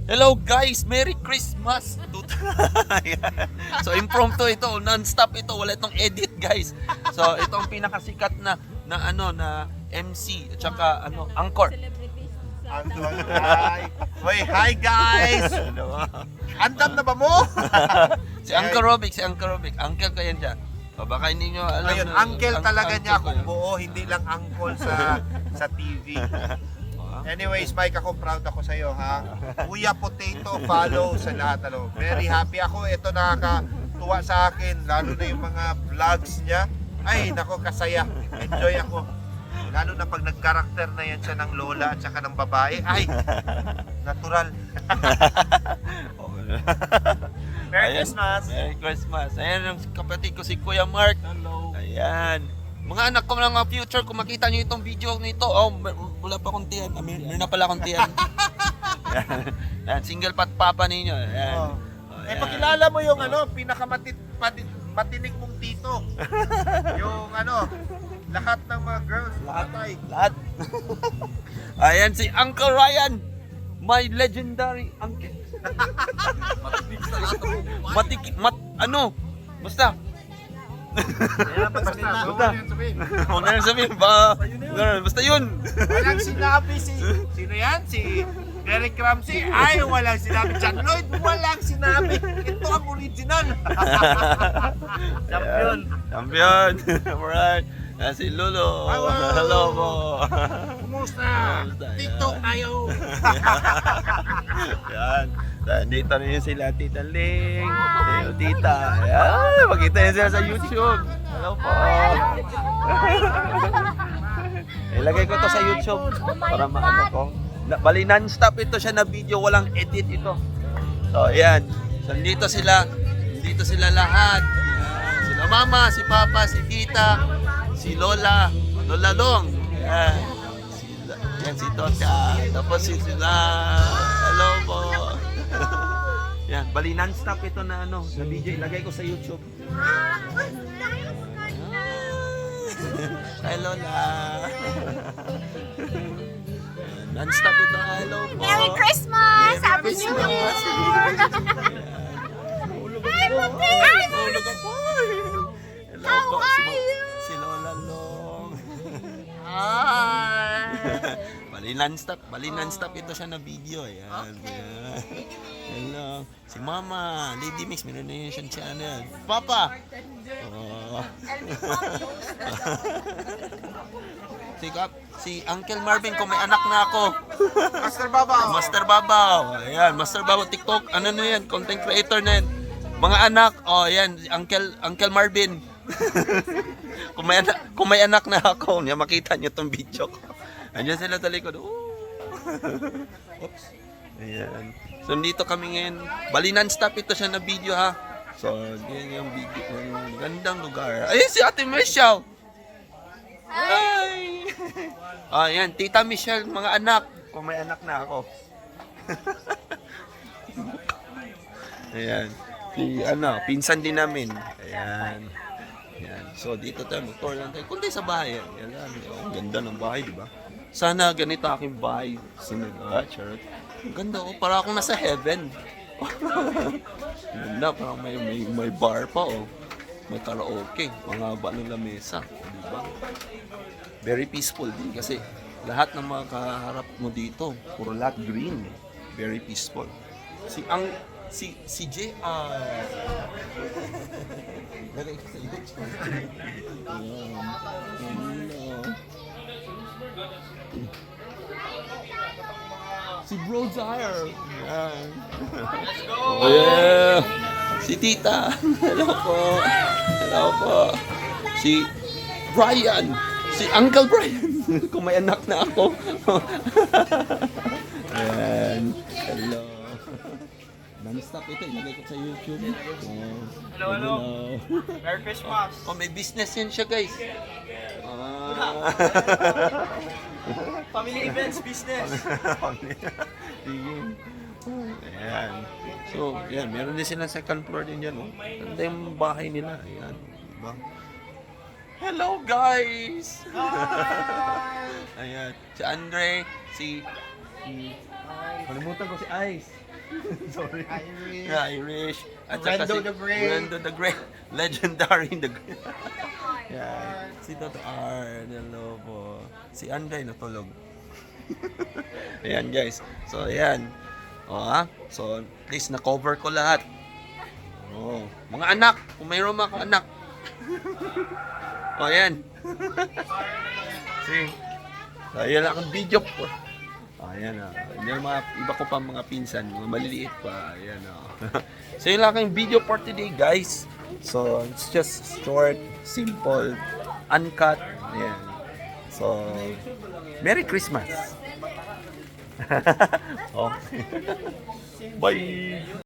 Hello guys, Merry Christmas! So impromptu ito, non-stop ito, wala itong edit guys. So ito ang pinakasikat na MC at saka anchor. Hi! Wait, hi guys! Andam na ba mo? Si Uncle Robic, Uncle ko yan dyan. O baka hindi nyo alam. Ayun, uncle talaga niya kung buo, hindi lang uncle sa TV. Anyways, Mike, ako proud ako sa iyo, ha. Kuya Potato, follow sa lahat. Very happy ako. Ito nakakatuwa sa akin, lalo na yung mga vlogs niya. Ay, nako, kasaya. Enjoy ako. Lalo na pag nag-character na yan siya ng lola at saka ng babae. Ay, natural. Merry Christmas! Merry Christmas. Ayan ang kapatid ko si Kuya Mark. Hello! Ayan. Mga anak ko mga future, kung makita nyo itong video nito, wala pa akong tiyan. Meron na pala akong tiyan. Ayan, single papa ninyo. Ayan. Pakilala mo yung pinakamatinig mong tito. Yung lahat ng mga girls, Lahat. Ayan si Uncle Ryan. My legendary uncle. Basta. Huwag na lang sabihin. Basta yun. Walang sinabi sino yan? Si Derek Ramsey? Ay, walang sinabi. John Lloyd? Walang sinabi. Ito ang original. Champion. Alright. Si Lolo. Hello po. Kumusta? TikTok tayo. Yan. Dito rin sila Tita Ling, Tita. Ayan, makita niyo sila sa YouTube. Hello po. Ilagay ko to sa YouTube para maano ko. Bali non-stop ito siya na video, walang edit ito. So ayan. So dito sila lahat. Ayan. Sila Mama, si Papa, si Tita, si Lola, Lola Long. Ayan. Yan si Tota. Tapos sila. Hello po. Yan, bali non-stop ito na na video, ilagay ko sa YouTube. Hi Lola. Non-stop ito. Hello po. Merry Christmas! Happy New Year! Hello po. Si Lola Long. Bali non-stop ito siya na video. Ayan. Ayan. Hello. Si Mama, Lady Mix, meron na yun siyang channel. Papa! Oh. Si Uncle Marvin, kung may anak na ako. Master Babaw. Ayan, Master Babaw, TikTok. Ano na yan? Content creator na yan. Mga anak, ayan, Uncle Marvin. Kung may anak na ako, makita niyo tong video ko. Andiyan sila sa likod. Oops. Ayan. So dito kami ngayon. Bali non-stop ito siya na video ha. So yan yung video. Gandang lugar. Ayun si Ate Michelle. Hi. Ayan, Tita Michelle, mga anak. Kung may anak na ako. Ayan. Si pinsan din namin. Ayan. Ayan. So dito tayo, mag-tour lang tayo. Kundi sa bahay. Ayan lang. Ang ganda ng bahay, di ba? Sana ganito aking bahay. Charot. Ganda para akong nasa heaven. Ganda, parang may bar pa May karaoke, mga haba ng lamesa, di ba? Very peaceful din kasi lahat ng mga kaharap mo dito, puro lahat green. Very peaceful. Si JR. Lagay ko sa YouTube. Si Bro Zaire. Yan. Let's go! Oh, yeah. Si Tita. Hello po. Hello po. Si Brian. Si Uncle Brian. Kung may anak na ako. Ayan. Hello. Non-stop ito. Ilagay ko sa YouTube. Hello. Merry Christmas. May business yan siya guys. Family events business. Sige. Ayan. So, yan. Meron din silang second floor din dyan. Ganda yung bahay nila. Ayan. Diba? Hello guys! Ayan. Si Andre, kalimutan ko si Ice. Sorry. Irish. Irish. At saka Rando the Great. Rando the Great. Legendary the Great. Yan. Si Toto R. Hello po. Si Anday natulog. Ayan guys. So ayan. So at least na-cover ko lahat. Mga anak. Kung mayroon mga anak. Ayan. See. So ayan lang ang video po. Ayan yung mga iba ko pa mga pinsan, mga maliliit pa. Ayan So yun lang ang video for today guys. So it's just short, simple, uncut. Ayan. So Merry Christmas. Bye.